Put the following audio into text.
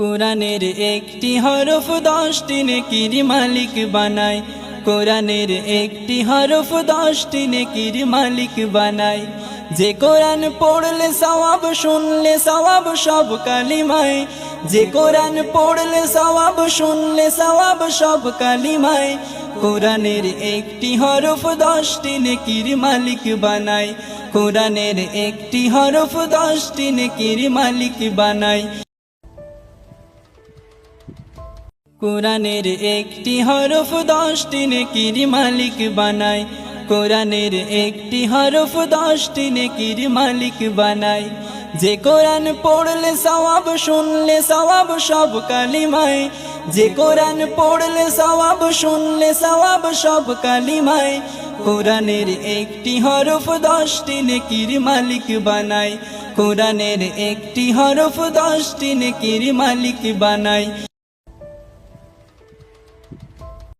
কোরআনের একটি হরফ 10টি নেকির মালিক বানায়। কোরআনের একটি হরফ 10টি নেকির মালিক বানায়। যে কোরআন পড়লে সওয়াব, শুনলে সওয়াব সব কালিমায়। যে কোরআন পড়লে সওয়াব, শুনলে সওয়াব সব কালিমায়। কোরআনের একটি হরফ 10টি নেকির মালিক বানায়। কোরআনের একটি হরফ 10টি নেকির মালিক বানায়। কোরআনের একটি হরফ 10টি নেকির মালিক বানায়। কোরআনের একটি হরফ 10টি নেকির মালিক বানায়। যে কোরআন পড়লে সওয়াব, শুনলে সওয়াব সব কালিমায়। যে কোরআন পড়লে সওয়াব, শুনলে সওয়াব সব কালিমায়। কোরআনের একটি হরফ 10টি নেকির মালিক বানায়। কোরআনের একটি হরফ 10টি নেকির মালিক বানায়।